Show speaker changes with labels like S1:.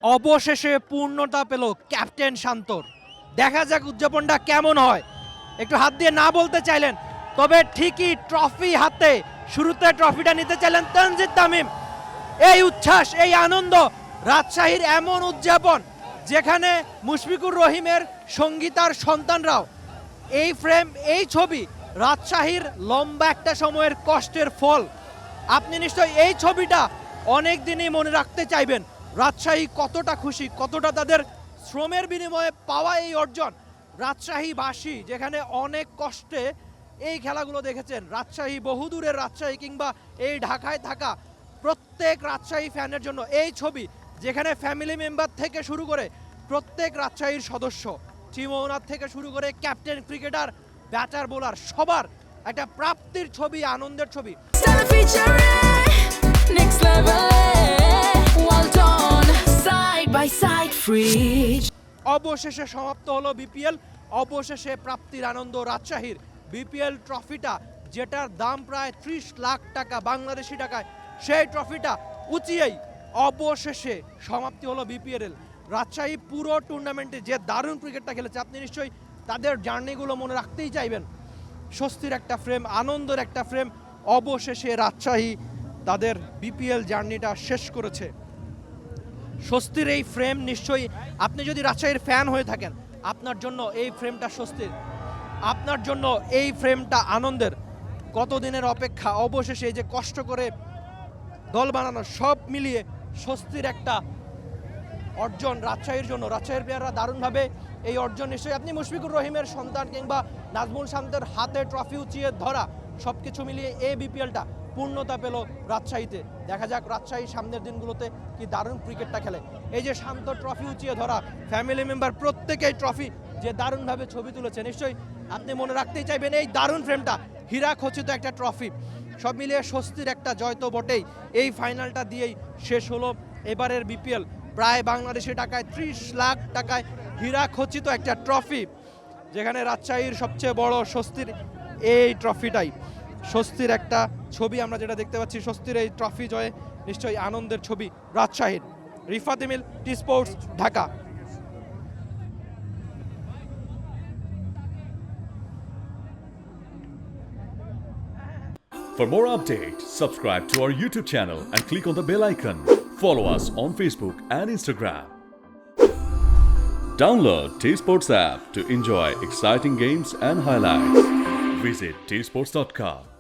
S1: অবশেষে পূর্ণতা পেল ক্যাপ্টেন শান্তর। দেখা যাক উদযাপনটা কেমন হয়। একটু হাত দিয়ে না বলতে চাইলেন, তবে ঠিকই ট্রফি হাতে শুরুতে ট্রফিটা নিতে চাইলেন তানজিদ তামিম। এই উচ্ছ্বাস, এই আনন্দ, রাজশাহীর এমন উদযাপন যেখানে মুশফিকুর রহিমের সঙ্গীতার সন্তানরাও এই ফ্রেম, এই ছবি রাজশাহীর লম্বা একটা সময়ের কষ্টের ফল। আপনি নিশ্চয়ই এই ছবিটা অনেক দিনই মনে রাখতে চাইবেন। রাজশাহী কতটা খুশি, কতটা তাদের শ্রমের বিনিময়ে পাওয়া এই অর্জন। রাজশাহীবাসী যেখানে অনেক কষ্টে এই খেলাগুলো দেখেছেন, রাজশাহী, বহুদূরের রাজশাহী কিংবা এই ঢাকায় থাকা প্রত্যেক রাজশাহী ফ্যানের জন্য এই ছবি, যেখানে ফ্যামিলি মেম্বার থেকে শুরু করে প্রত্যেক রাজশাহীর সদস্য, টিম ওনার থেকে শুরু করে ক্যাপ্টেন, ক্রিকেটার, ব্যাটার, বোলার, সবার একটা প্রাপ্তির ছবি, আনন্দের ছবি। অবশেষে সমাপ্ত হলো বিপিএল, অবশেষে প্রাপ্তির আনন্দ রাজশাহীর। বিপিএল ট্রফিটা, যেটার দাম প্রায় 30 লাখ টাকা বাংলাদেশি টাকায়, সেই ট্রফিটা উঁচিয়েই অবশেষে সমাপ্তি হলো বিপিএল। রাজশাহী পুরো টুর্নামেন্টে যে দারুণ ক্রিকেটটা খেলেছে, আপনি নিশ্চয়ই তাদের জার্নিগুলো মনে রাখতেই চাইবেন। স্বস্তির একটা ফ্রেম, আনন্দের একটা ফ্রেম। অবশেষে রাজশাহী তাদের বিপিএল জার্নিটা শেষ করেছে। স্বস্তির এই ফ্রেম, নিশ্চয়ই আপনি যদি রাজশাহীর ফ্যান হয়ে থাকেন, আপনার জন্য এই ফ্রেমটা স্বস্তির, আপনার জন্য এই ফ্রেমটা আনন্দের। কতদিনের অপেক্ষা, অবশেষে এই যে কষ্ট করে দল বানানো, সব মিলিয়ে স্বস্তির একটা অর্জন রাজশাহীর জন্য। রাজশাহীর প্লেয়াররা দারুণভাবে এই অর্জন, নিশ্চয়ই আপনি মুশফিকুর রহিমের সন্তান কিংবা নাজমুল শান্তের হাতে ট্রফি উঁচিয়ে ধরা, সব কিছু মিলিয়ে এই বিপিএলটা পূর্ণতা পেল রাজশাহীতে। দেখা যাক রাজশাহী সামনের দিনগুলোতে কি দারুণ ক্রিকেটটা খেলে। এই যে শান্ত ট্রফি উঁচিয়ে ধরা, ফ্যামিলি মেম্বার প্রত্যেকেই ট্রফি যে দারুণভাবে ছবি তুলেছে, নিশ্চয়ই আপনি মনে রাখতেই চাইবেন এই দারুণ ফ্রেমটা, হীরা খচিত একটা ট্রফি। সব মিলিয়ে স্বস্তির একটা জয় তো বটেই। এই ফাইনালটা দিয়েই শেষ হলো এবারের বিপিএল। প্রায় বাংলাদেশি টাকায় 30 লাখ টাকায় হীরা খচিত একটা ট্রফি, যেখানে রাজশাহীর সবচেয়ে বড় স্বস্তির এই ট্রফিটাই। স্বস্তির একটা ছবি আমরা যেটা দেখতে পাচ্ছি, স্বস্তির এই ট্রফি জয়ে নিশ্চয়ই আনন্দের ছবি রাজশাহীর। Rifat Emil, T sports, Dhaka.
S2: For more updates, subscribe to our YouTube channel and click on the bell icon. Follow us on Facebook and Instagram. Download T-Sports app to enjoy exciting games and highlights. Visit tsports.com.